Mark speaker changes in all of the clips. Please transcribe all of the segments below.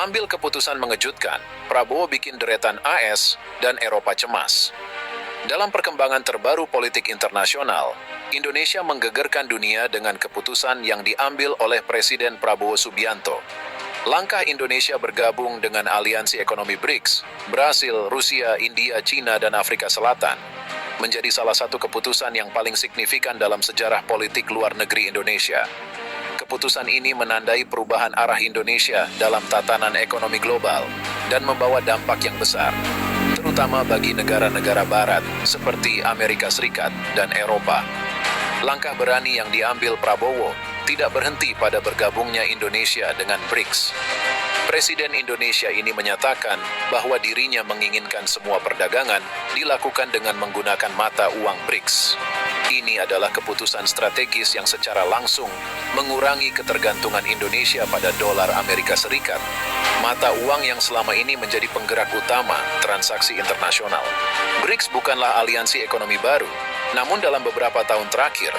Speaker 1: Ambil keputusan mengejutkan, Prabowo bikin deretan AS dan Eropa cemas. Dalam perkembangan terbaru politik internasional, Indonesia menggegerkan dunia dengan keputusan yang diambil oleh Presiden Prabowo Subianto. Langkah Indonesia bergabung dengan aliansi ekonomi BRICS, Brasil, Rusia, India, China, dan Afrika Selatan, menjadi salah satu keputusan yang paling signifikan dalam sejarah politik luar negeri Indonesia. Keputusan ini menandai perubahan arah Indonesia dalam tatanan ekonomi global dan membawa dampak yang besar, terutama bagi negara-negara barat seperti Amerika Serikat dan Eropa. Langkah berani yang diambil Prabowo tidak berhenti pada bergabungnya Indonesia dengan BRICS. Presiden Indonesia ini menyatakan bahwa dirinya menginginkan semua perdagangan dilakukan dengan menggunakan mata uang BRICS. Ini adalah keputusan strategis yang secara langsung mengurangi ketergantungan Indonesia pada dolar Amerika Serikat, mata uang yang selama ini menjadi penggerak utama transaksi internasional. BRICS bukanlah aliansi ekonomi baru, namun dalam beberapa tahun terakhir,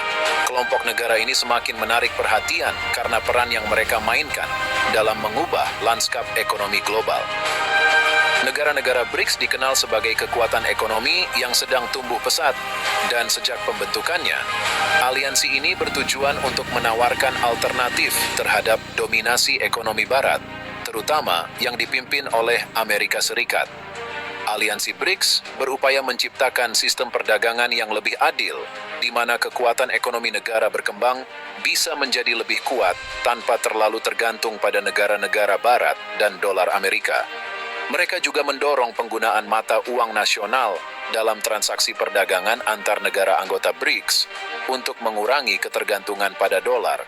Speaker 1: kelompok negara ini semakin menarik perhatian karena peran yang mereka mainkan dalam mengubah lanskap ekonomi global. Negara-negara BRICS dikenal sebagai kekuatan ekonomi yang sedang tumbuh pesat, dan sejak pembentukannya, aliansi ini bertujuan untuk menawarkan alternatif terhadap dominasi ekonomi barat, terutama yang dipimpin oleh Amerika Serikat. Aliansi BRICS berupaya menciptakan sistem perdagangan yang lebih adil, di mana kekuatan ekonomi negara berkembang bisa menjadi lebih kuat tanpa terlalu tergantung pada negara-negara barat dan dolar Amerika. Mereka juga mendorong penggunaan mata uang nasional dalam transaksi perdagangan antar negara anggota BRICS untuk mengurangi ketergantungan pada dolar.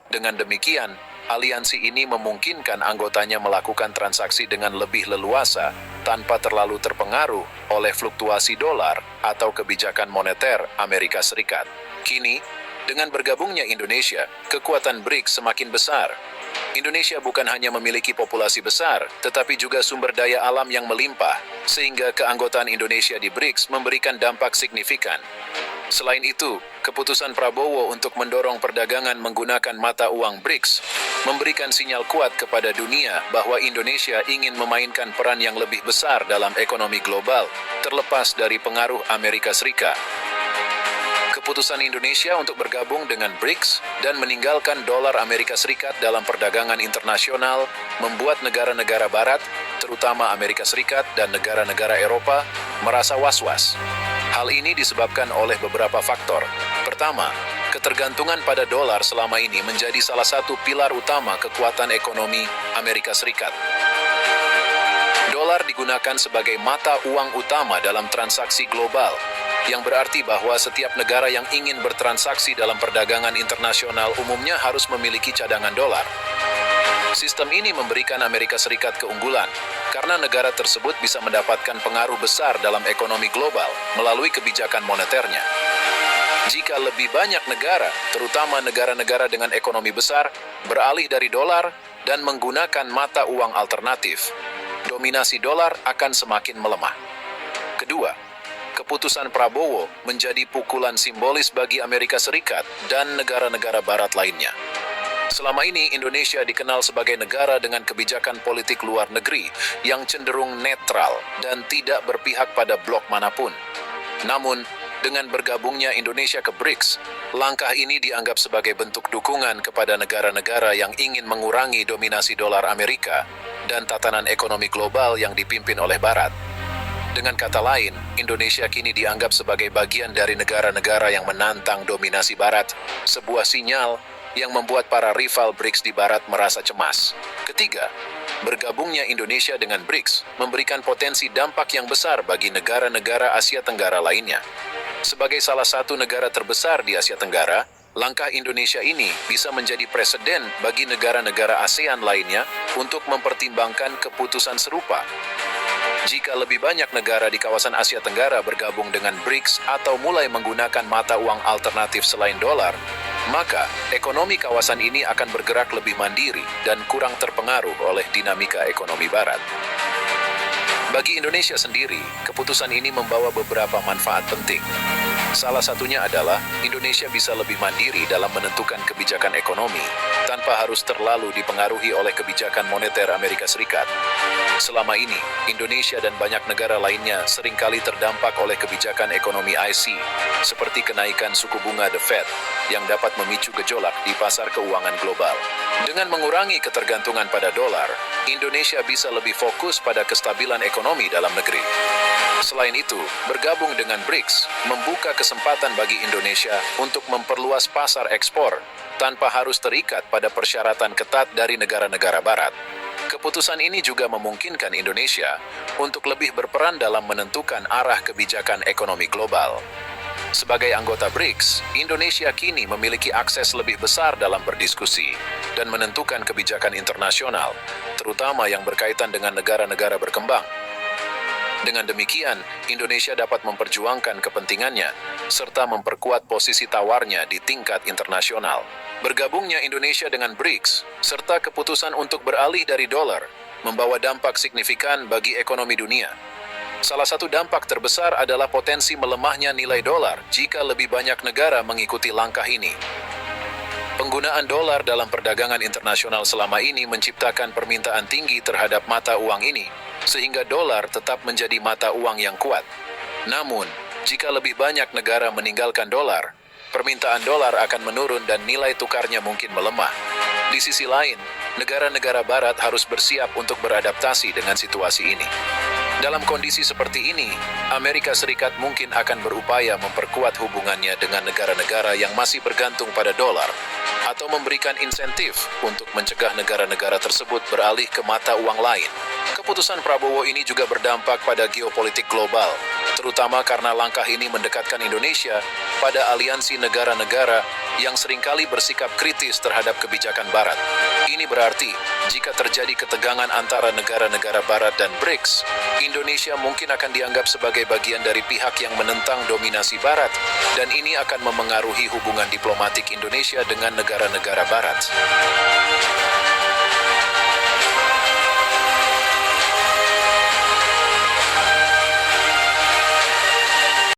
Speaker 1: Dengan demikian, aliansi ini memungkinkan anggotanya melakukan transaksi dengan lebih leluasa tanpa terlalu terpengaruh oleh fluktuasi dolar atau kebijakan moneter Amerika Serikat. Kini, dengan bergabungnya Indonesia, kekuatan BRICS semakin besar. Indonesia bukan hanya memiliki populasi besar, tetapi juga sumber daya alam yang melimpah, sehingga keanggotaan Indonesia di BRICS memberikan dampak signifikan. Selain itu, keputusan Prabowo untuk mendorong perdagangan menggunakan mata uang BRICS memberikan sinyal kuat kepada dunia bahwa Indonesia ingin memainkan peran yang lebih besar dalam ekonomi global, terlepas dari pengaruh Amerika Serikat. Keputusan Indonesia untuk bergabung dengan BRICS dan meninggalkan dolar Amerika Serikat dalam perdagangan internasional membuat negara-negara barat, terutama Amerika Serikat dan negara-negara Eropa, merasa was-was. Hal ini disebabkan oleh beberapa faktor. Pertama, ketergantungan pada dolar selama ini menjadi salah satu pilar utama kekuatan ekonomi Amerika Serikat. Dolar digunakan sebagai mata uang utama dalam transaksi global, yang berarti bahwa setiap negara yang ingin bertransaksi dalam perdagangan internasional umumnya harus memiliki cadangan dolar. Sistem ini memberikan Amerika Serikat keunggulan, karena negara tersebut bisa mendapatkan pengaruh besar dalam ekonomi global melalui kebijakan moneternya. Jika lebih banyak negara, terutama negara-negara dengan ekonomi besar, beralih dari dolar dan menggunakan mata uang alternatif, dominasi dolar akan semakin melemah. Kedua, keputusan Prabowo menjadi pukulan simbolis bagi Amerika Serikat dan negara-negara barat lainnya. Selama ini, Indonesia dikenal sebagai negara dengan kebijakan politik luar negeri yang cenderung netral dan tidak berpihak pada blok manapun. Namun, dengan bergabungnya Indonesia ke BRICS, langkah ini dianggap sebagai bentuk dukungan kepada negara-negara yang ingin mengurangi dominasi dolar Amerika dan tatanan ekonomi global yang dipimpin oleh Barat. Dengan kata lain, Indonesia kini dianggap sebagai bagian dari negara-negara yang menantang dominasi Barat, sebuah sinyal yang membuat para rival BRICS di Barat merasa cemas. Ketiga, bergabungnya Indonesia dengan BRICS memberikan potensi dampak yang besar bagi negara-negara Asia Tenggara lainnya. Sebagai salah satu negara terbesar di Asia Tenggara, langkah Indonesia ini bisa menjadi preseden bagi negara-negara ASEAN lainnya untuk mempertimbangkan keputusan serupa. Jika lebih banyak negara di kawasan Asia Tenggara bergabung dengan BRICS atau mulai menggunakan mata uang alternatif selain dolar, maka ekonomi kawasan ini akan bergerak lebih mandiri dan kurang terpengaruh oleh dinamika ekonomi Barat. Bagi Indonesia sendiri, keputusan ini membawa beberapa manfaat penting. Salah satunya adalah Indonesia bisa lebih mandiri dalam menentukan kebijakan ekonomi tanpa harus terlalu dipengaruhi oleh kebijakan moneter Amerika Serikat. Selama ini, Indonesia dan banyak negara lainnya seringkali terdampak oleh kebijakan ekonomi IC, seperti kenaikan suku bunga The Fed yang dapat memicu gejolak di pasar keuangan global. Dengan mengurangi ketergantungan pada dolar, Indonesia bisa lebih fokus pada kestabilan ekonomi dalam negeri. Selain itu, bergabung dengan BRICS membuka kesempatan bagi Indonesia untuk memperluas pasar ekspor tanpa harus terikat pada persyaratan ketat dari negara-negara barat. Keputusan ini juga memungkinkan Indonesia untuk lebih berperan dalam menentukan arah kebijakan ekonomi global. Sebagai anggota BRICS, Indonesia kini memiliki akses lebih besar dalam berdiskusi dan menentukan kebijakan internasional, terutama yang berkaitan dengan negara-negara berkembang. Dengan demikian, Indonesia dapat memperjuangkan kepentingannya serta memperkuat posisi tawarnya di tingkat internasional. Bergabungnya Indonesia dengan BRICS serta keputusan untuk beralih dari dolar membawa dampak signifikan bagi ekonomi dunia. Salah satu dampak terbesar adalah potensi melemahnya nilai dolar jika lebih banyak negara mengikuti langkah ini. Penggunaan dolar dalam perdagangan internasional selama ini menciptakan permintaan tinggi terhadap mata uang ini, sehingga dolar tetap menjadi mata uang yang kuat. Namun, jika lebih banyak negara meninggalkan dolar, permintaan dolar akan menurun dan nilai tukarnya mungkin melemah. Di sisi lain, negara-negara barat harus bersiap untuk beradaptasi dengan situasi ini. Dalam kondisi seperti ini, Amerika Serikat mungkin akan berupaya memperkuat hubungannya dengan negara-negara yang masih bergantung pada dolar, atau memberikan insentif untuk mencegah negara-negara tersebut beralih ke mata uang lain. Keputusan Prabowo ini juga berdampak pada geopolitik global, terutama karena langkah ini mendekatkan Indonesia pada aliansi negara-negara yang seringkali bersikap kritis terhadap kebijakan Barat. Ini berarti, jika terjadi ketegangan antara negara-negara Barat dan BRICS, Indonesia mungkin akan dianggap sebagai bagian dari pihak yang menentang dominasi Barat, dan ini akan memengaruhi hubungan diplomatik Indonesia dengan negara-negara Barat.